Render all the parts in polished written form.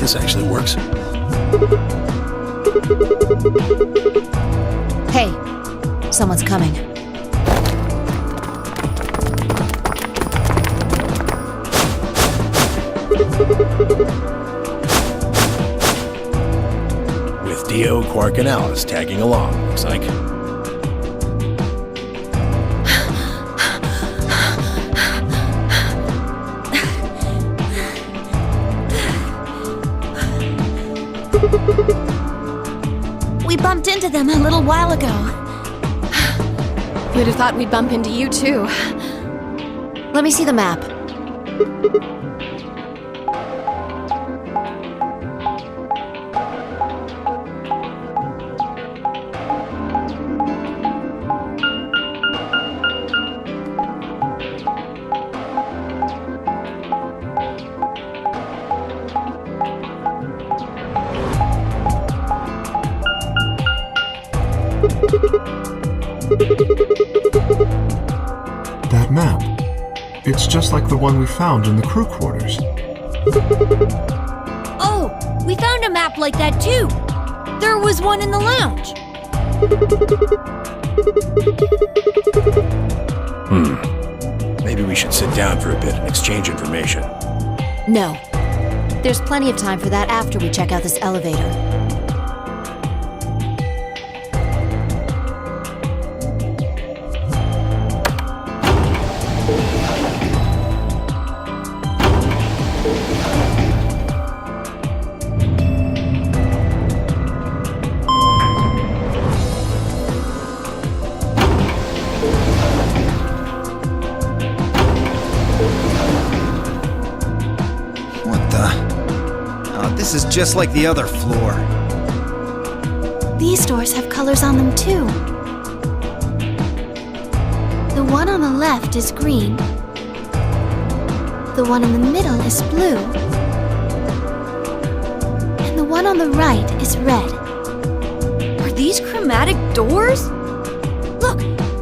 this actually works. Hey, someone's coming. With Dio, Quark, and Alice tagging along, looks like. We bumped into them a little while ago. Who'd have thought we'd bump into you, too? Let me see the map. That map. It's just like the one we found in the crew quarters. Oh, we found a map like that too. There was one in the lounge. Maybe we should sit down for a bit and exchange information. No. There's plenty of time for that after we check out this elevator. This is just like the other floor. These doors have colors on them too. The one on the left is green. The one in the middle is blue. And the one on the right is red. Are these chromatic doors? Look,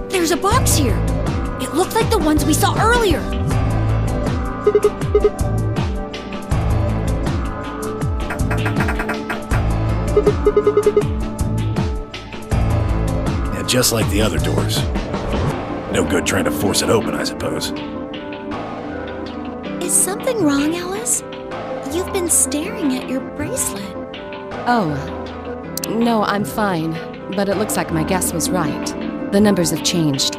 there's a box here. It looked like the ones we saw earlier. Yeah, just like the other doors. No good trying to force it open, I suppose. Is something wrong, Alice? You've been staring at your bracelet. Oh, no, I'm fine. But it looks like my guess was right. The numbers have changed.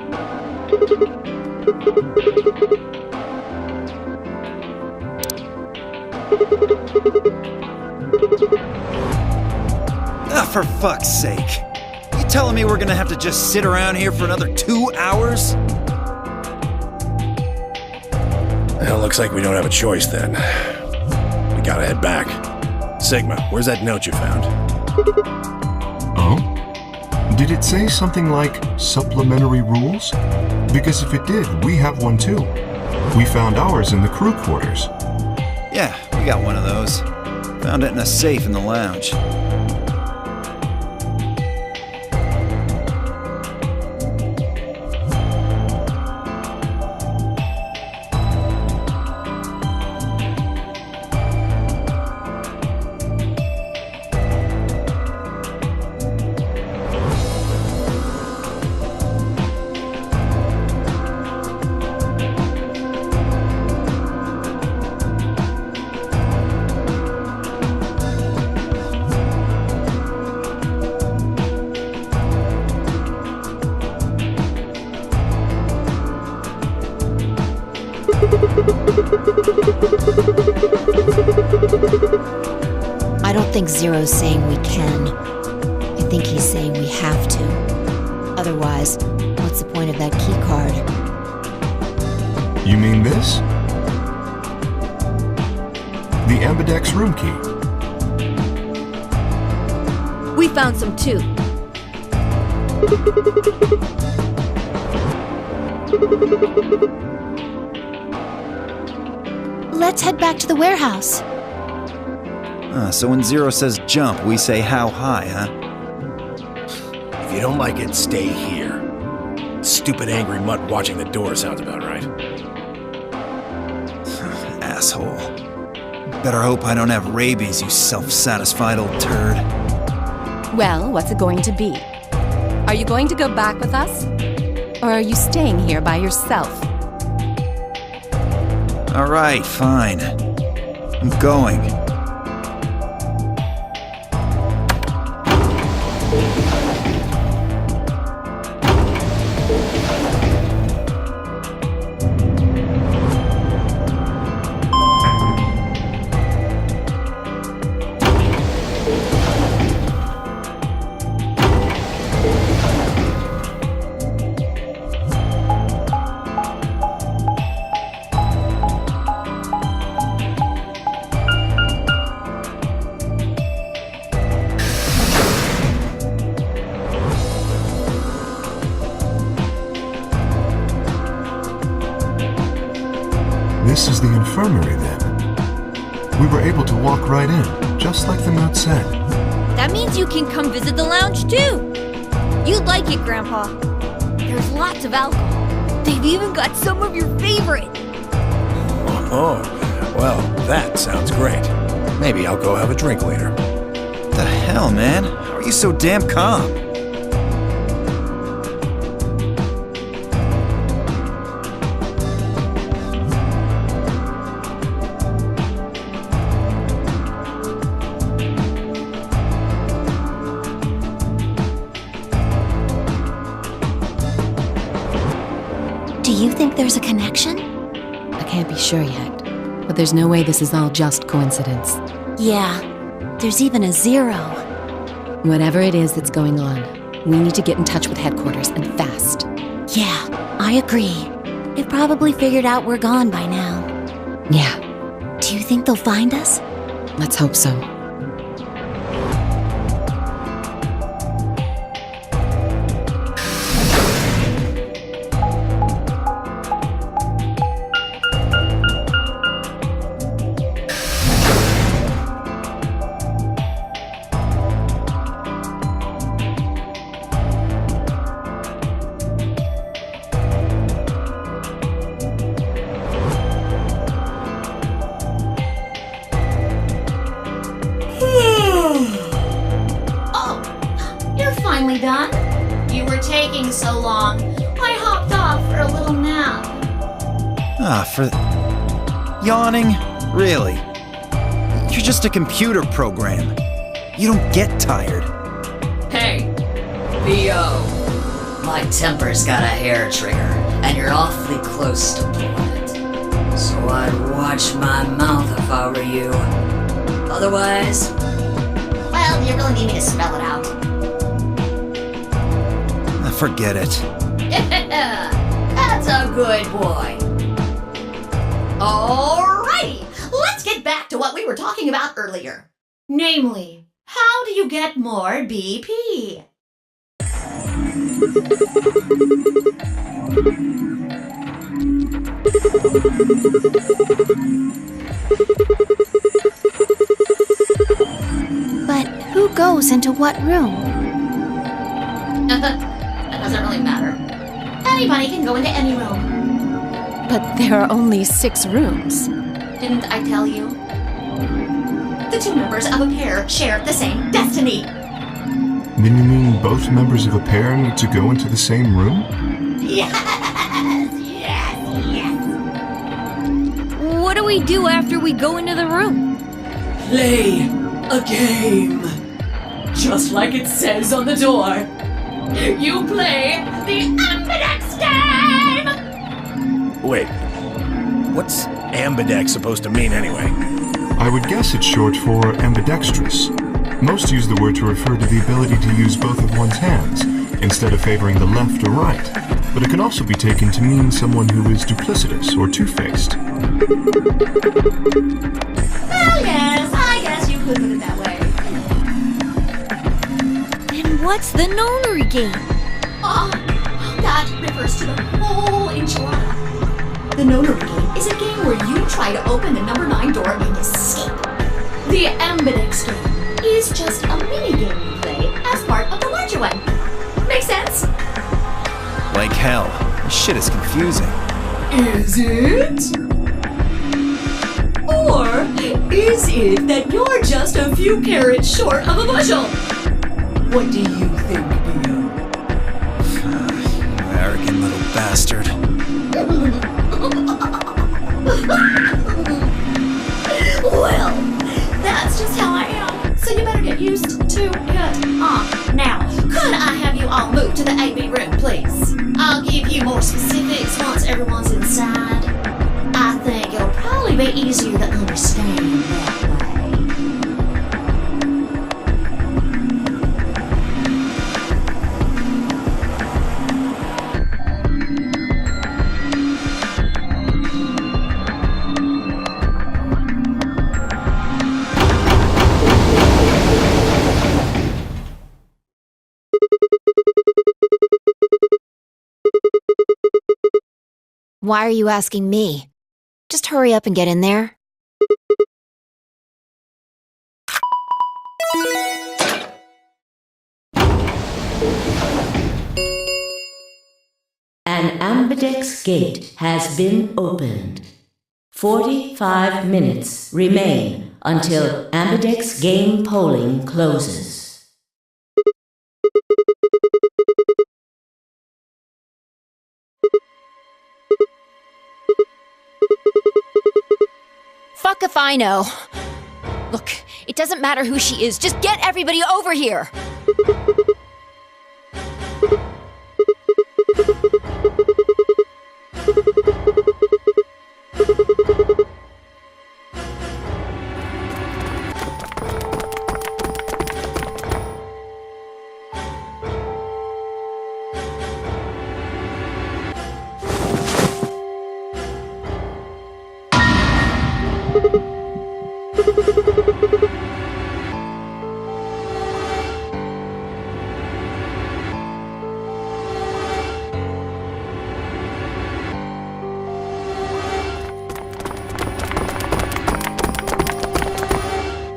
Ah, for fuck's sake. You telling me we're gonna have to just sit around here for another 2 hours? Well, looks like we don't have a choice then. We gotta head back. Sigma, where's that note you found? Oh? Did it say something like supplementary rules? Because if it did, we have one too. We found ours in the crew quarters. Yeah, we got one of those. Found it in a safe in the lounge. I don't think Zero's saying we can. I think he's saying we have to. Otherwise, what's the point of that key card? You mean this? The Ambidex room key. We found some too. Let's head back to the warehouse. So when Zero says jump, we say how high, huh? If you don't like it, stay here. Stupid angry mutt watching the door sounds about right. Asshole. Better hope I don't have rabies, you self-satisfied old turd. Well, what's it going to be? Are you going to go back with us? Or are you staying here by yourself? Alright, fine. I'm going. This is the infirmary, then. We were able to walk right in, just like the note said. That means you can come visit the lounge too. You'd like it, Grandpa. There's lots of alcohol. They've even got some of your favorite. Oh, well, that sounds great. Maybe I'll go have a drink later. The hell, man? How are you so damn calm? Do you think there's a connection? I can't be sure yet, but there's no way this is all just coincidence. Yeah, there's even a 0. Whatever it is that's going on, we need to get in touch with headquarters, and fast. Yeah, I agree. They've probably figured out we're gone by now. Yeah, Do you think they'll find us? let's hope so. Finally done? You were taking so long. I hopped off for a little nap. Yawning? Really? You're just a computer program. You don't get tired. Hey, B.O. My temper's got a hair trigger, and you're awfully close to pulling it. So I'd watch my mouth if I were you. Otherwise... Well, you really need me to spell it out. Forget it. That's a good boy. Alrighty, let's get back to what we were talking about earlier. Namely, how do you get more BP? But who goes into what room? That doesn't really matter. Anybody can go into any room. But there are only 6 rooms. Didn't I tell you? The 2 members of a pair share the same destiny. Then you mean both members of a pair need to go into the same room? Yes. What do we do after we go into the room? Play a game. Just like it says on the door. You play the Ambidex game! Wait, what's ambidex supposed to mean anyway? I would guess it's short for ambidextrous. Most use the word to refer to the ability to use both of one's hands, instead of favoring the left or right. But it can also be taken to mean someone who is duplicitous or two-faced. Well, yes, I guess you could put it that way. And what's the nonary game? That refers to the whole enchilada. The nonary game is a game where you try to open the number 9 door and escape. The Ambidex game is just a mini-game you play as part of the larger one. Make sense? Like hell. This shit is confusing. Is it? Or is is that you're just a few carats short of a bushel. What do you think, Theo? You arrogant little bastard. Well, that's just how I am. So you better get used to it. Now, could I have you all move to the AB room, please? I'll give you more specifics once everyone's inside. I think it'll probably be easier to understand that way. Why are you asking me? Just hurry up and get in there. An ambidex gate has been opened. 45 minutes remain until ambidex game polling closes. Fuck if I know. Look, it doesn't matter who she is, just get everybody over here!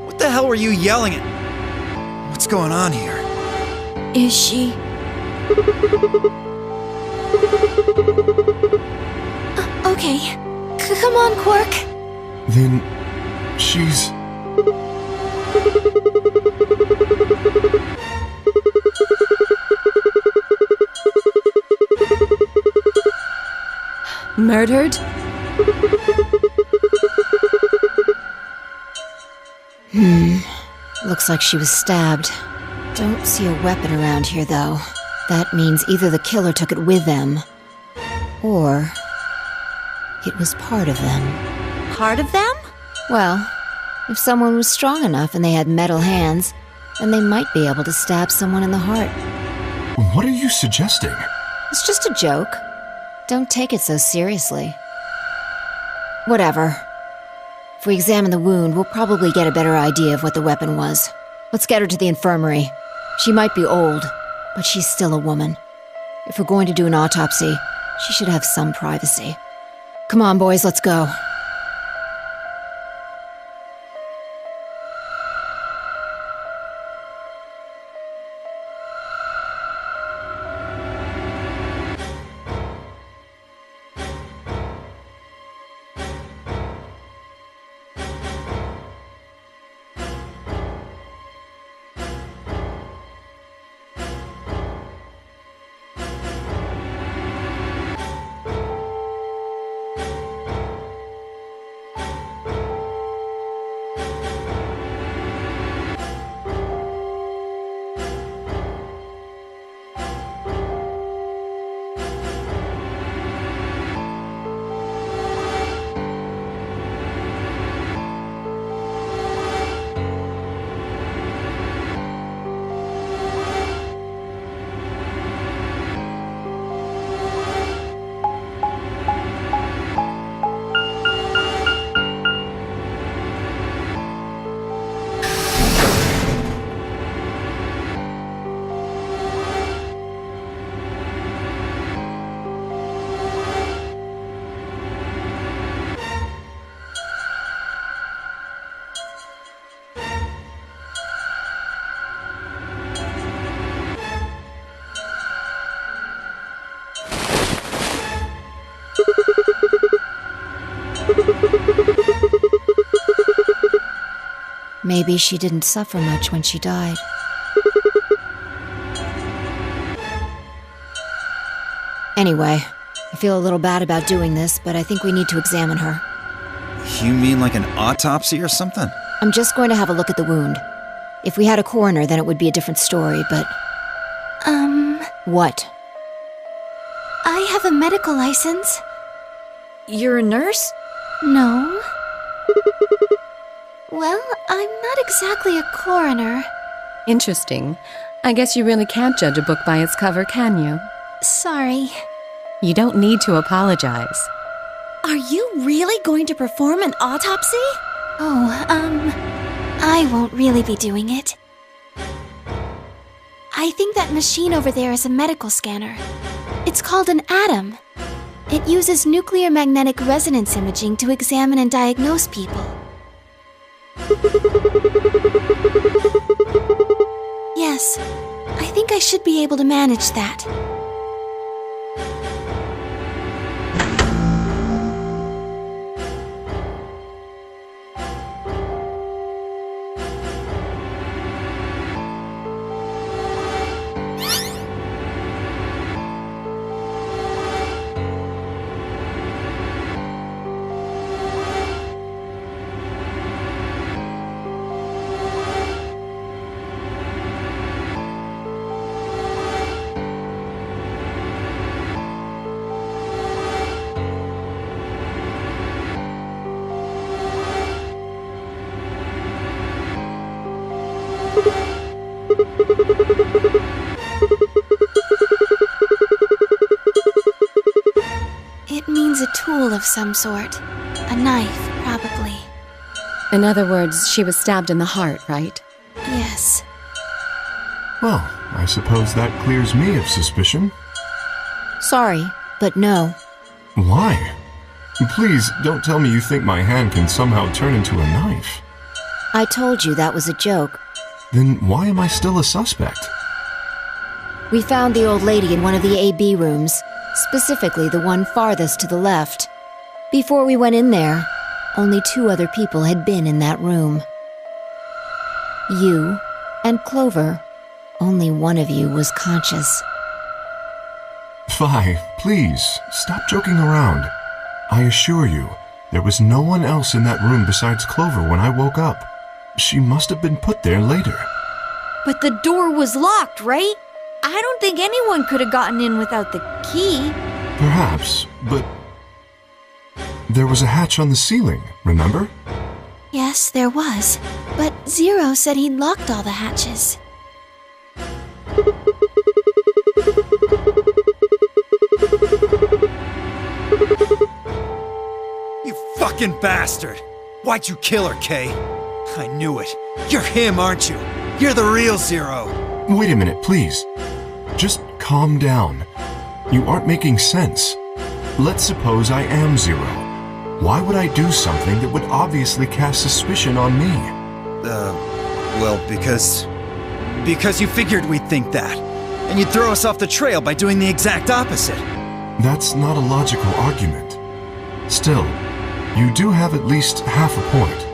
What the hell were you yelling at? What's going on here? Is she? Okay. Come on, Quark. Then she's... Murdered? Looks like she was stabbed. Don't see a weapon around here, though. That means either the killer took it with them, or it was part of them. Part of them? Well, if someone was strong enough and they had metal hands, then they might be able to stab someone in the heart. What are you suggesting? It's just a joke. Don't take it so seriously. Whatever. If we examine the wound, we'll probably get a better idea of what the weapon was. Let's get her to the infirmary. She might be old, but she's still a woman. If we're going to do an autopsy, she should have some privacy. Come on, boys, let's go. Maybe she didn't suffer much when she died. Anyway, I feel a little bad about doing this, but I think we need to examine her. You mean like an autopsy or something? I'm just going to have a look at the wound. If we had a coroner, then it would be a different story, but... What? I have a medical license. You're a nurse? No. Well, I'm not exactly a coroner. Interesting. I guess you really can't judge a book by its cover, can you? Sorry. You don't need to apologize. Are you really going to perform an autopsy? I won't really be doing it. I think that machine over there is a medical scanner. It's called an ATOM. It uses nuclear magnetic resonance imaging to examine and diagnose people. Yes, I think I should be able to manage that. It means a tool of some sort. A knife, probably. In other words, she was stabbed in the heart, right? Yes. Well, I suppose that clears me of suspicion. Sorry, but no. Why? Please, don't tell me you think my hand can somehow turn into a knife. I told you that was a joke. Then why am I still a suspect? We found the old lady in one of the AB rooms, specifically the one farthest to the left. Before we went in there, only 2 other people had been in that room. You and Clover. Only one of you was conscious. Fi, please, stop joking around. I assure you, there was no one else in that room besides Clover when I woke up. She must have been put there later. But the door was locked, right? I don't think anyone could have gotten in without the key. Perhaps, but there was a hatch on the ceiling, remember? Yes, there was. But Zero said he'd locked all the hatches. You fucking bastard! Why'd you kill her, Kay? I knew it. You're him, aren't you? You're the real Zero. Wait a minute, please. Just calm down. You aren't making sense. Let's suppose I am Zero. Why would I do something that would obviously cast suspicion on me? Well, because you figured we'd think that. And you'd throw us off the trail by doing the exact opposite. That's not a logical argument. Still, you do have at least half a point.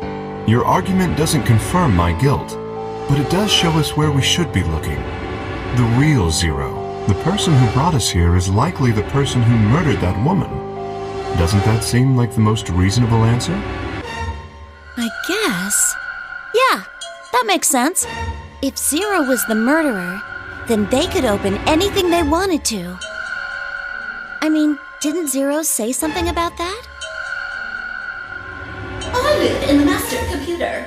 Your argument doesn't confirm my guilt, but it does show us where we should be looking. The real Zero. The person who brought us here is likely the person who murdered that woman. Doesn't that seem like the most reasonable answer? I guess. Yeah, that makes sense. If Zero was the murderer, then they could open anything they wanted to. I mean, didn't Zero say something about that? I live in the master computer.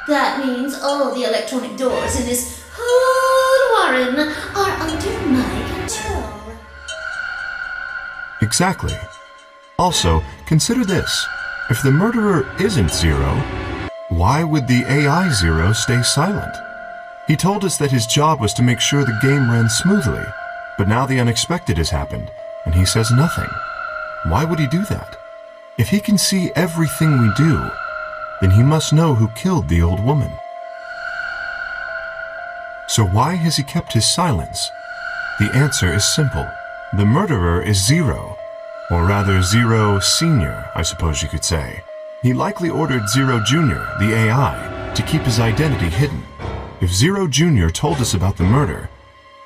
That means all the electronic doors in this whole warren are under my control. Exactly. Also, consider this. If the murderer isn't Zero, why would the AI Zero stay silent? He told us that his job was to make sure the game ran smoothly, but now the unexpected has happened, and he says nothing. Why would he do that? If he can see everything we do, then he must know who killed the old woman. So why has he kept his silence? The answer is simple. The murderer is Zero, or rather Zero Senior, I suppose you could say. He likely ordered Zero Jr., the AI, to keep his identity hidden. If Zero Jr. told us about the murder,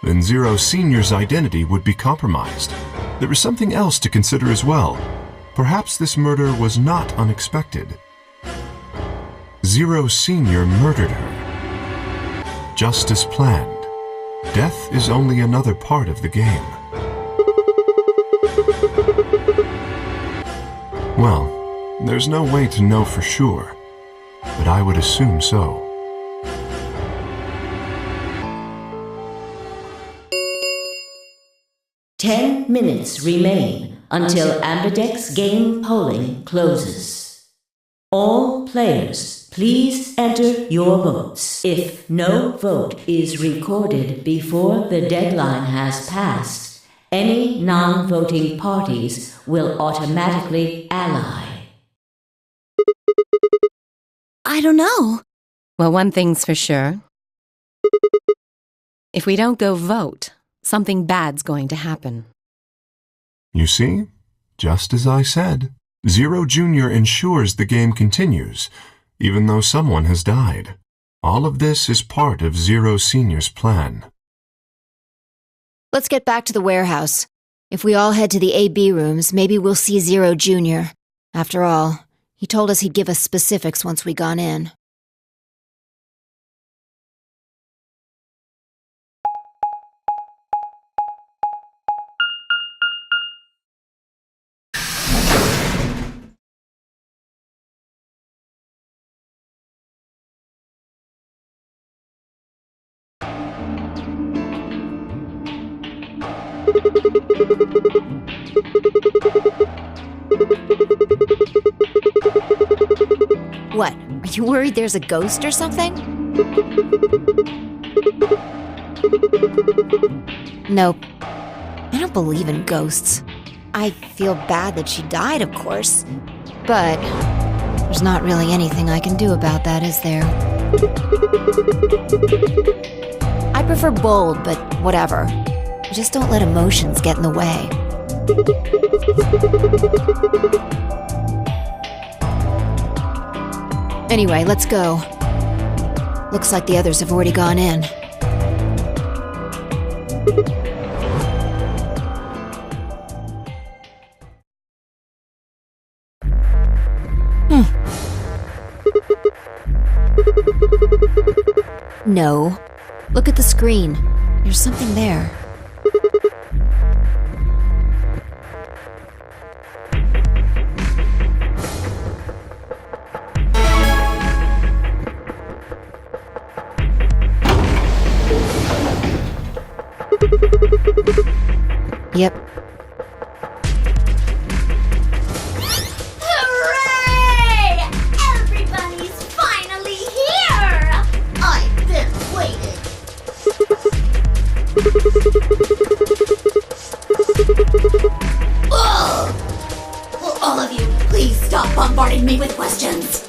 then Zero Sr.'s identity would be compromised. There is something else to consider as well. Perhaps this murder was not unexpected. Zero Sr. murdered her. Just as planned. Death is only another part of the game. Well, there's no way to know for sure, but I would assume so. "10 minutes remain until Ambidex game polling closes. All players, please enter your votes. If no vote is recorded before the deadline has passed, any non-voting parties will automatically ally." I don't know. Well, one thing's for sure. If we don't go vote, something bad's going to happen. You see? Just as I said. Zero Jr. ensures the game continues, even though someone has died. All of this is part of Zero Sr.'s plan. Let's get back to the warehouse. If we all head to the AB rooms, maybe we'll see Zero Jr. After all, he told us he'd give us specifics once we gone in. What? Are you worried there's a ghost or something? Nope. I don't believe in ghosts. I feel bad that she died, of course. But there's not really anything I can do about that, is there? I prefer bold, but whatever. Just don't let emotions get in the way. Anyway, let's go. Looks like the others have already gone in. No. Look at the screen. There's something there. Yep. Hooray! Everybody's finally here! I've been waiting. Ugh! Will all of you please stop bombarding me with questions?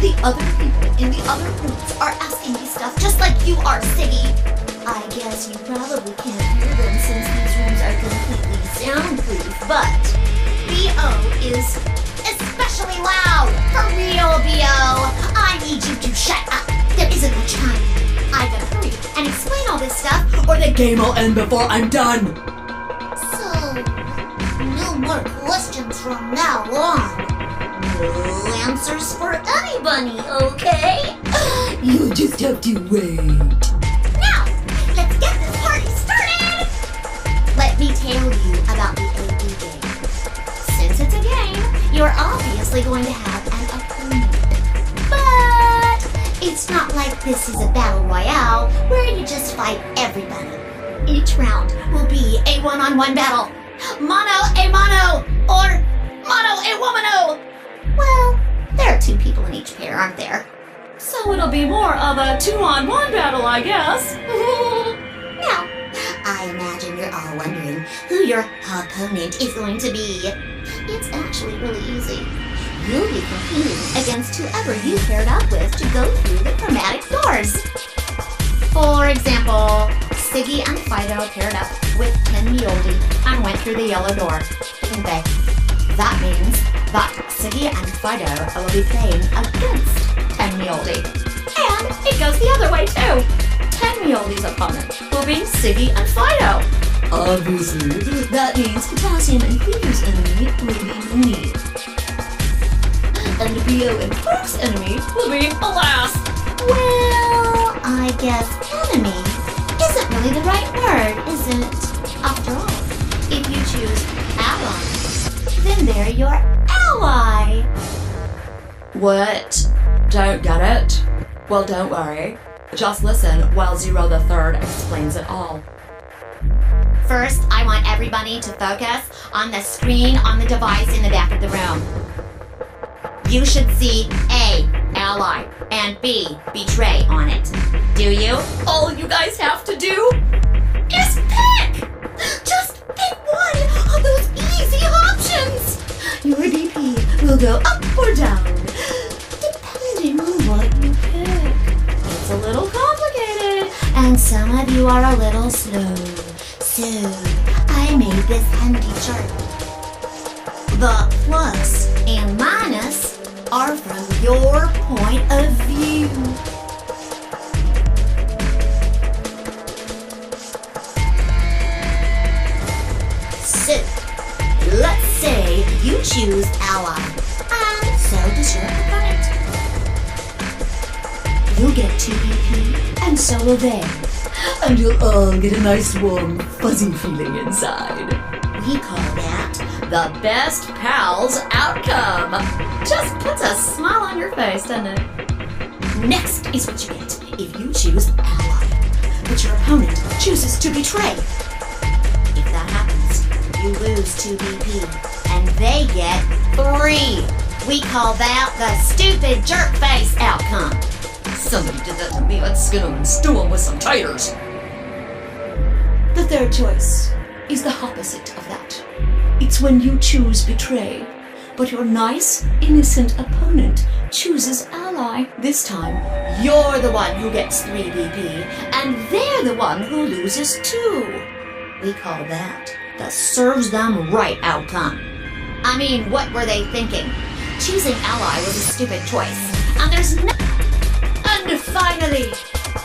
The other people in the other rooms are asking me stuff just like you are, Siggy. I guess you probably can't hear them since these rooms are completely soundproof, but B.O. is especially loud. For real, B.O. I need you to shut up. There isn't much time. I gotta hurry and explain all this stuff, or the game will end before I'm done. So, no more questions from now on. No answers for anybody, okay? You just have to wait. Let's get this party started! Let me tell you about the AB game. Since it's a game, you're obviously going to have an opponent. But it's not like this is a battle royale where you just fight everybody. Each round will be a one-on-one battle. Mono a mono, or mono a womano. Well, there are 2 people in each pair, aren't there? So it'll be more of a 2-on-1 battle, I guess. Now, I imagine you're all wondering who your opponent is going to be. It's actually really easy. You'll be competing against whoever you paired up with to go through the chromatic doors. For example, Siggy and Fido paired up with Ken Mioldi and went through the yellow door, didn't they? That means that Siggy and Fido will be playing against Tenmioldi. And it goes the other way too. Tenmioldi's opponent will be Siggy and Fido. Obviously, that means Potassium and Cleaver's enemy will be me. And Bio and Perk's enemy will be Alas. Well, I guess enemy isn't really the right word, is it? After all, if you choose ally, then they're your ally. What? Don't get it? Well, don't worry. Just listen while Zero the Third explains it all. First, I want everybody to focus on the screen on the device in the back of the room. You should see A, ally, and B, betray on it. Do you? All you guys have to do is pick! Just pick one of those easy options! Your BP will go up or down, depending on what you pick. It's a little complicated, and some of you are a little slow. So, I made this handy chart. The plus and minus are from your point of view. So, let's say you choose ally, and so does your opponent. You'll get 2 BP, and so will they. And you'll all get a nice warm fuzzy feeling inside. We call that the best pals outcome. Just puts a smile on your face, doesn't it? Next is what you get if you choose ally, but your opponent chooses to betray. If that happens, you lose 2 BP, and they get 3. We call that the stupid jerk face outcome. Somebody did that to me. Let's skin them and stew them with some taters. The third choice is the opposite of that. It's when you choose betray, but your nice, innocent opponent chooses ally. This time, you're the one who gets 3 BP, and they're the one who loses 2. We call that the serves them right outcome. I mean, what were they thinking? Choosing ally was a stupid choice, and there's no... And finally,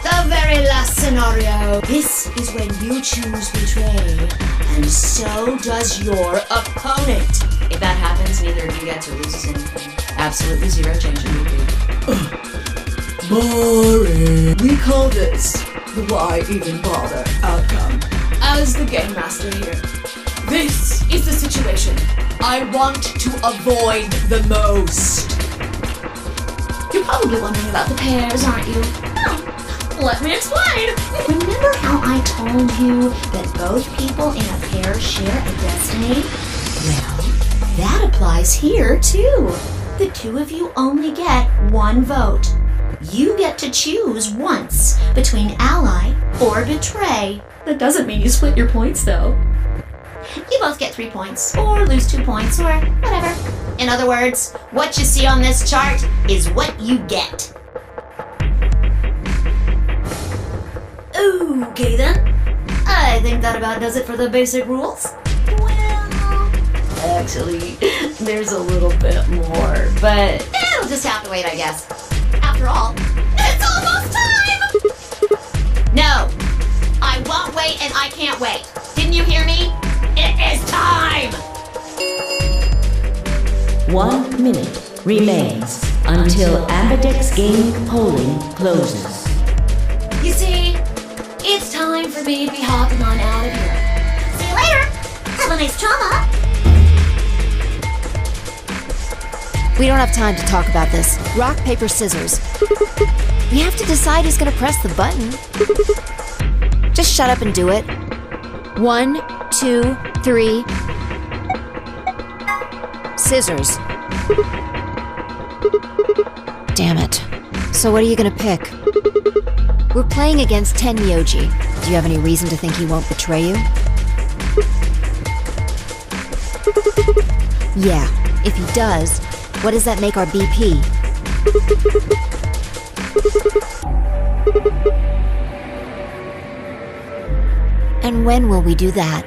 the very last scenario. This is when you choose betray, and so does your opponent. If that happens, neither of you gets or loses anything. Absolutely zero change in BP. Boring. We call this the why even bother outcome. As the game master here, this is the situation I want to avoid the most. You're probably wondering about the pairs, aren't you? No. Let me explain. Remember how I told you that both people in a pair share a destiny? Well, that applies here too. The 2 of you only get 1 vote. You get to choose once between ally or betray. That doesn't mean you split your points though. You both get 3 points, or lose 2 points, or whatever. In other words, what you see on this chart is what you get. Okay then. I think that about does it for the basic rules. Well, actually, there's a little bit more, but it'll just have to wait, I guess. After all, it's almost time! No, I won't wait and I can't wait. Didn't you hear me? It is time! 1 minute remains until Ambidex game polling closes. You see, it's time for me to be hopping on out of here. See you later! Have a nice trauma! We don't have time to talk about this. Rock, paper, scissors. We have to decide who's gonna press the button. Just shut up and do it. 1, 2, 3. Scissors. Damn it. So what are you gonna pick? We're playing against Tenmyoji. Do you have any reason to think he won't betray you? Yeah, if he does, what does that make our BP? And when will we do that?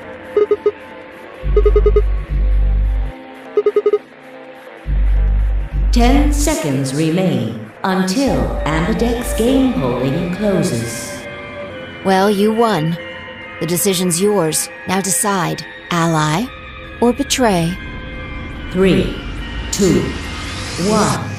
10 seconds remain until Ambidex game polling closes. Well, you won. The decision's yours. Now decide, ally or betray. 3, 2, 1.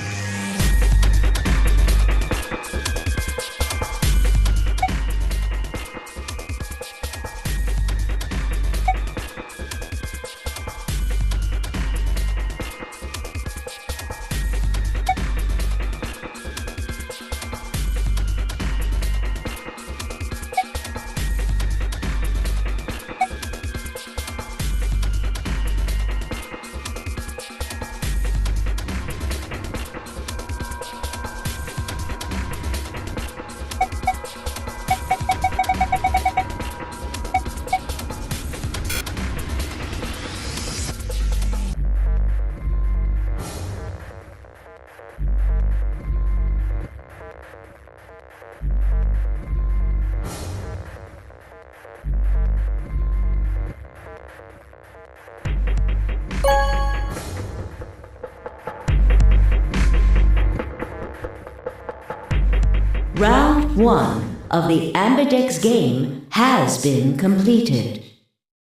Round 1 of the Ambidex game has been completed.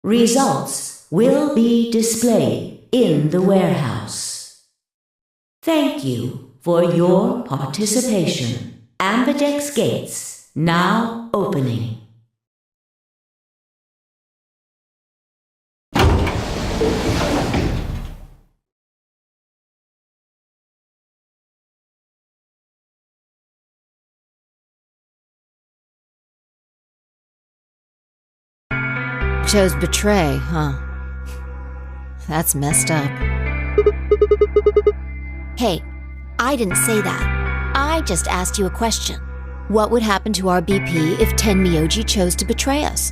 Results will be displayed in the warehouse. Thank you for your participation. Ambidex gates now opening. Chose betray, huh? That's messed up. Hey, I didn't say that. I just asked you a question. What would happen to our BP if Tenmyoji chose to betray us?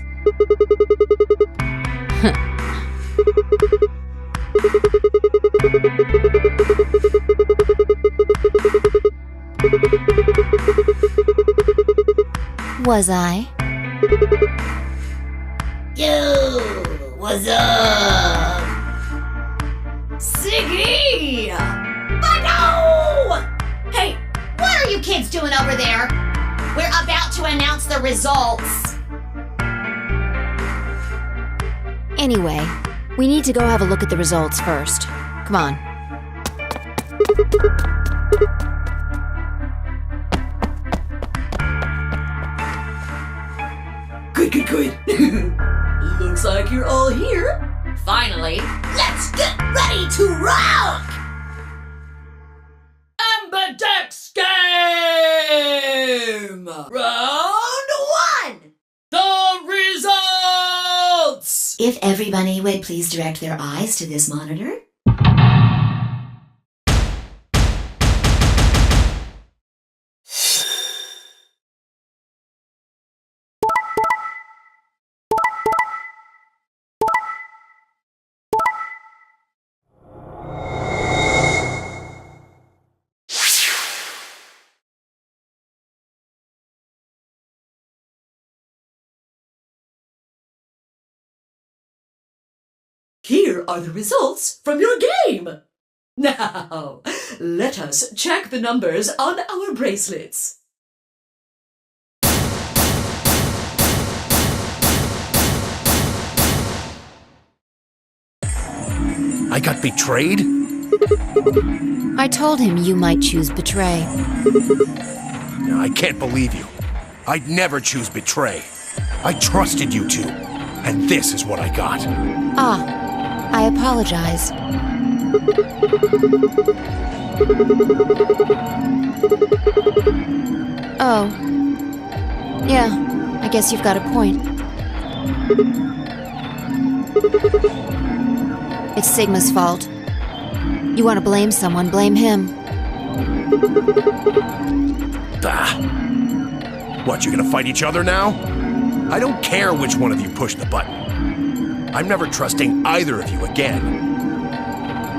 Was I? Yo, what's up? Siggy! But no! Hey, what are you kids doing over there? We're about to announce the results. Anyway, we need to go have a look at the results first. Come on. Good. Looks like you're all here. Finally, let's get ready to rock! Ambidex game! Round 1! The results! If everybody would please direct their eyes to this monitor. Here are the results from your game. Now, let us check the numbers on our bracelets. I got betrayed? I told him you might choose betray. No, I can't believe you. I'd never choose betray. I trusted you two, and this is what I got. I apologize. Oh. Yeah, I guess you've got a point. It's Sigma's fault. You want to blame someone, blame him. What, you gonna fight each other now? I don't care which one of you pushed the button. I'm never trusting either of you again.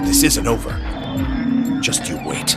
This isn't over. Just you wait.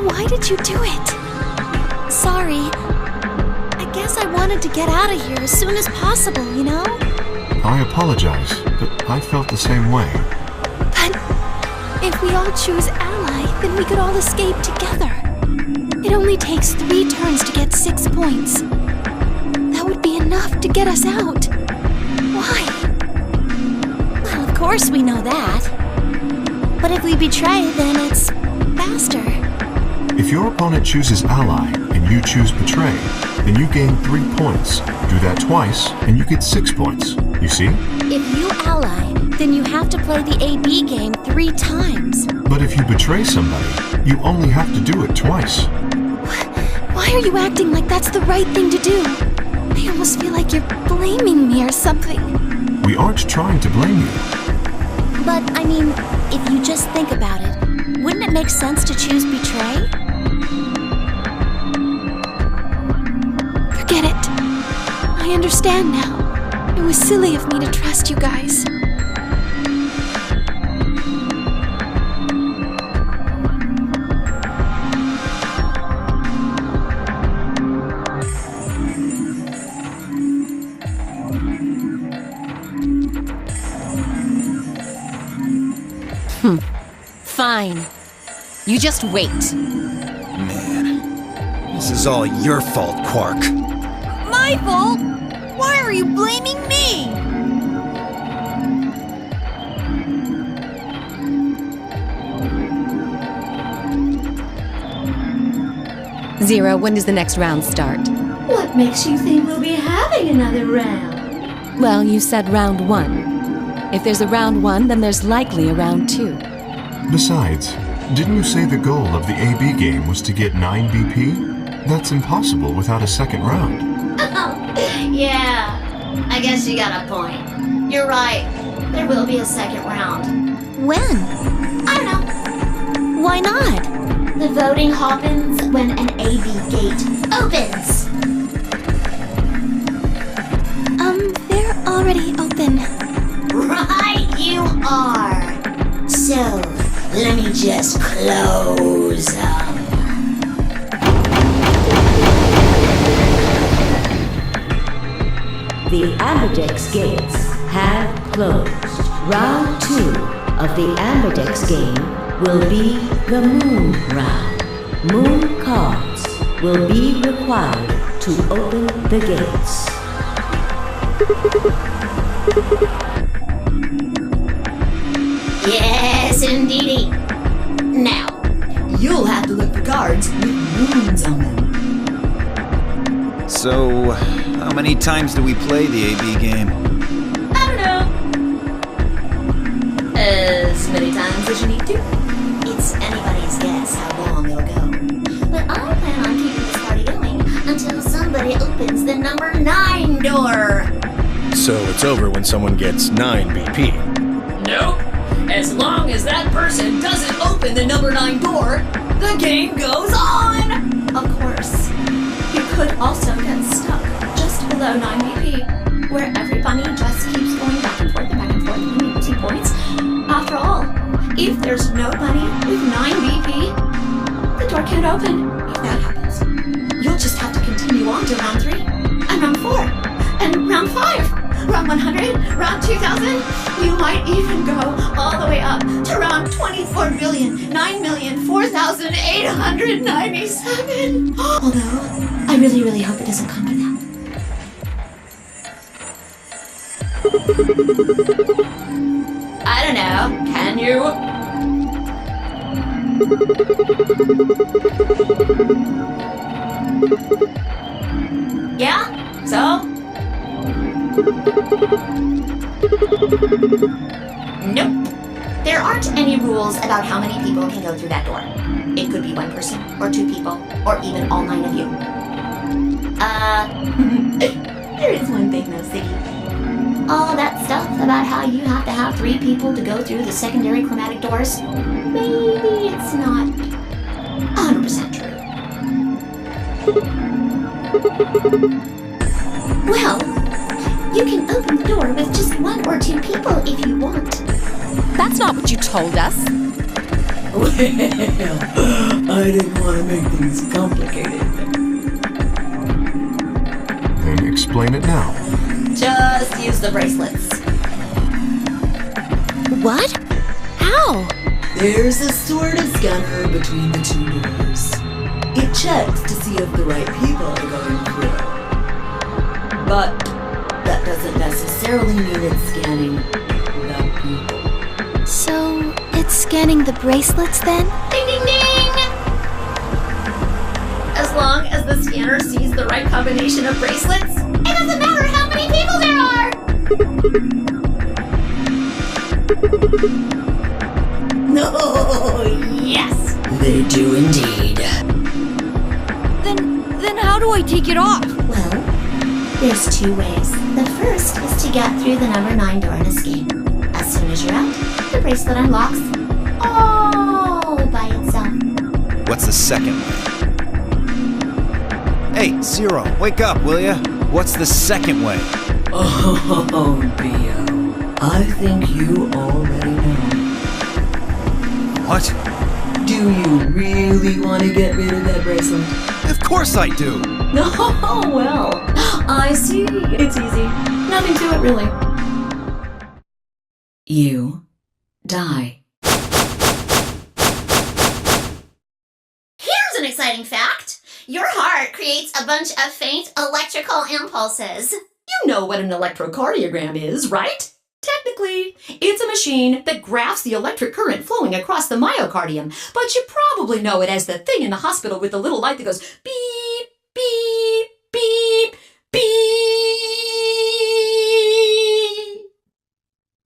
Why did you do it? Sorry. I guess I wanted to get out of here as soon as possible, you know? I apologize, but I felt the same way. But if we all choose Ally, then we could all escape together. It only takes 3 turns to get 6 points. That would be enough to get us out. Why? Well, of course we know that. But if we betray, then it's faster. If your opponent chooses Ally and you choose Betray, then you gain 3 points. Do that twice and you get 6 points. You see? If you ally, then you have to play the AB game 3 times. But if you betray somebody, you only have to do it twice. Why are you acting like that's the right thing to do? I almost feel like you're blaming me or something. We aren't trying to blame you. But, I mean, if you just think about it, wouldn't it make sense to choose Betray? Forget it. I understand now. It was silly of me to trust you guys. Fine. You just wait. Man, this is all your fault, Quark. My fault? Why are you blaming me? Zero, when does the next round start? What makes you think we'll be having another round? Well, you said round 1. If there's a round 1, then there's likely a round 2. Besides, didn't you say the goal of the AB game was to get 9 BP? That's impossible without a second round. Yeah, I guess you got a point. You're right. There will be a second round. When? I don't know. Why not? The voting happens when an AB gate opens. They're already open. Right, you are. So, let me just close them. The Ambidex gates have closed. Round 2 of the Ambidex game will be the Moon round. Moon cards will be required to open the gates. Yes, indeedy. Now, you'll have to look for cards with moons on them. So, how many times do we play the AB game? I don't know. As many times as you need to. It's anybody's guess how long it'll go. But I plan on keeping this party going until somebody opens the number 9 door. So it's over when someone gets 9 BP. Nope. As long as that person doesn't open the number 9 door, the game goes on! Of course. You could also get stuck just below 9 BP, where every bunny just keeps going back and forth and losing points. After all, if there's no bunny with 9 BP, the door can't open. If that happens, you'll just have to continue on to round 3, and round 4, and round 5. Round 100, round 2000, you might even go all the way up to round 24,009,004,897. Although, I really hope it doesn't come to that. I don't know, can you? Yeah? So? Nope. There aren't any rules about how many people can go through that door. It could be 1 person, or 2 people, or even all 9 of you. There is one big no, Ziggy. All that stuff about how you have to have 3 people to go through the secondary chromatic doors, maybe it's not 100% true. Well, you can open the door with just 1 or 2 people if you want. That's not what you told us. Well, I didn't want to make things complicated. Then explain it now. Just use the bracelets. What? How? There's a sort of scanner between the 2 doors. It checks to see if the right people are going through. But that doesn't necessarily mean it's scanning the people. So, it's scanning the bracelets then? Ding ding ding! As long as the scanner sees the right combination of bracelets, it doesn't matter how many people there are! No, yes! They do indeed. Then how do I take it off? Well, there's 2 ways. The first is to get through the number 9 door and escape. As soon as you're out, the bracelet unlocks all by itself. What's the second way? Hey, Zero, wake up, will ya? What's the second way? Oh, Bio. I think you already know. What? Do you really want to get rid of that bracelet? Of course I do! No, well, I see. It's easy. Nothing to it, really. You die. Here's an exciting fact. Your heart creates a bunch of faint electrical impulses. You know what an electrocardiogram is, right? Technically, it's a machine that graphs the electric current flowing across the myocardium, but you probably know it as the thing in the hospital with the little light that goes beep, beep, beep, beep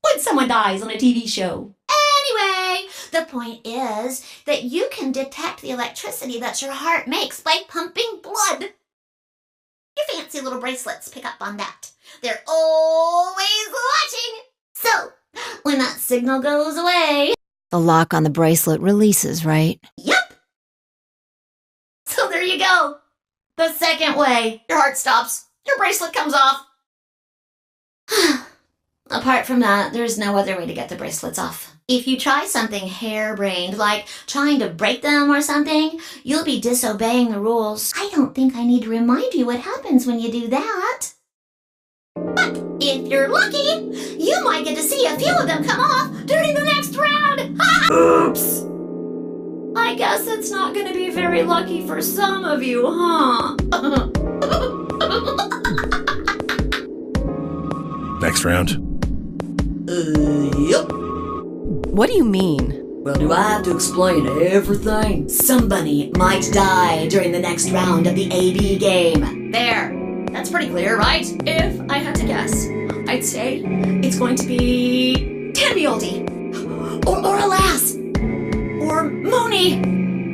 when someone dies on a TV show. Anyway, the point is that you can detect the electricity that your heart makes by pumping blood. Your fancy little bracelets pick up on that. They're always watching. So, when that signal goes away... The lock on the bracelet releases, right? Yep. So there you go. The second way. Your heart stops. Your bracelet comes off. Apart from that, there's no other way to get the bracelets off. If you try something harebrained, like trying to break them or something, you'll be disobeying the rules. I don't think I need to remind you what happens when you do that. But if you're lucky, you might get to see a few of them come off during the next round. Oops! I guess it's not going to be very lucky for some of you, huh? Next round. Yep. What do you mean? Well, do I have to explain everything? Somebody might die during the next round of the AB game. There. That's pretty clear, right? If I had to guess, I'd say it's going to be Tanbioldi. Or Alas. Or Moni.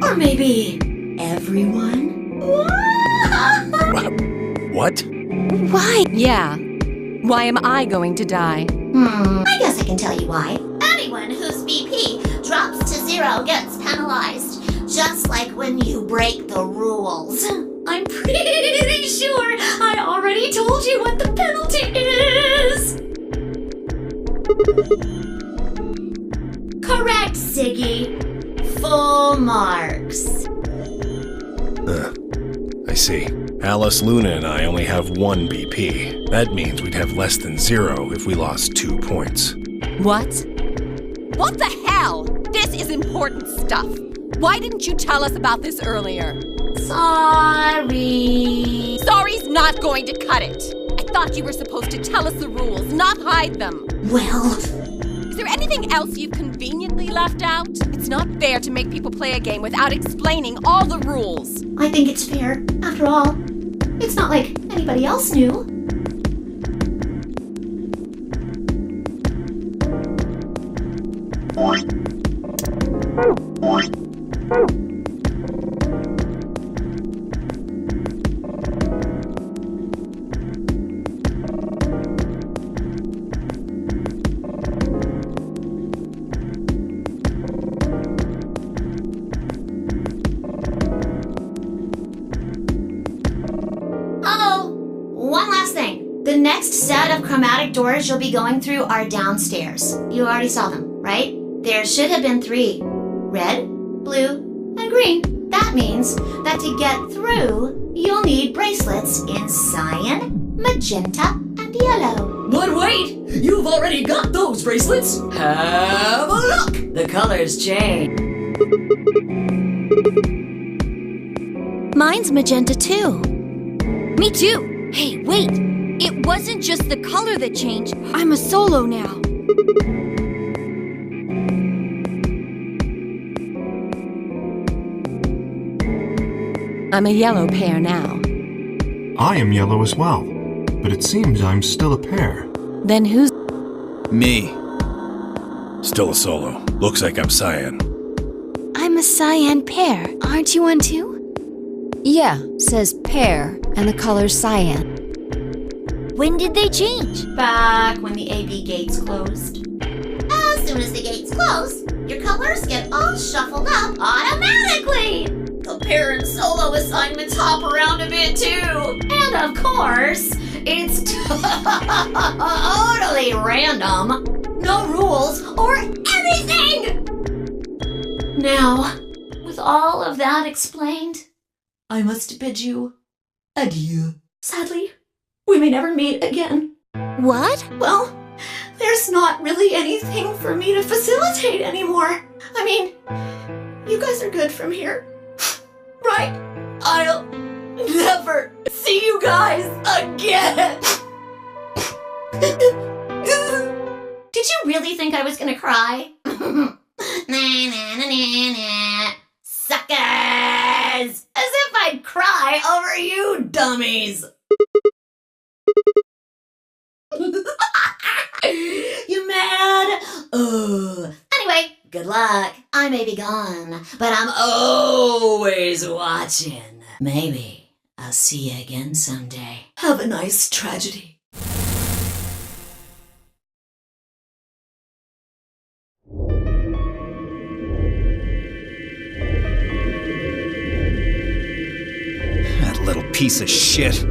Or maybe everyone. What? Why? Yeah. Why am I going to die? I guess I can tell you why. Anyone whose BP drops to 0 gets penalized. Just like when you break the rules. I'm pretty sure I already told you what the penalty is. Correct, Ziggy. Full marks. I see. Alice, Luna, and I only have 1 BP. That means we'd have less than 0 if we lost 2 points. What? What the hell? This is important stuff. Why didn't you tell us about this earlier? Sorry. Sorry's not going to cut it. I thought you were supposed to tell us the rules, not hide them. Well... Is there anything else you've conveniently left out? It's not fair to make people play a game without explaining all the rules. I think it's fair. After all, it's not like anybody else knew. next set of chromatic doors you'll be going through are downstairs. You already saw them, right? There should have been 3. Red, blue, and green. That means that to get through, you'll need bracelets in cyan, magenta, and yellow. But wait! You've already got those bracelets! Have a look! The colors change. Mine's magenta too. Me too. Hey, wait! It wasn't just the color that changed. I'm a solo now. I'm a yellow pair now. I am yellow as well, but it seems I'm still a pair. Then who's... Me. Still a solo. Looks like I'm cyan. I'm a cyan pair. Aren't you one too? Yeah, says pear, and the color's cyan. When did they change? Back when the AB gates closed. As soon as the gates close, your colors get all shuffled up automatically. The pair and solo assignments hop around a bit too. And of course, it's totally random. No rules or anything! Now, with all of that explained, I must bid you adieu. Sadly, we may never meet again. What? Well, there's not really anything for me to facilitate anymore. I mean, you guys are good from here, right? I'll never see you guys again. Did you really think I was gonna cry? Nah, nah, nah, nah, nah. Suckers! As if I'd cry over you dummies! You mad? Anyway, good luck. I may be gone, but I'm always watching. Maybe I'll see you again someday. Have a nice tragedy. That little piece of shit.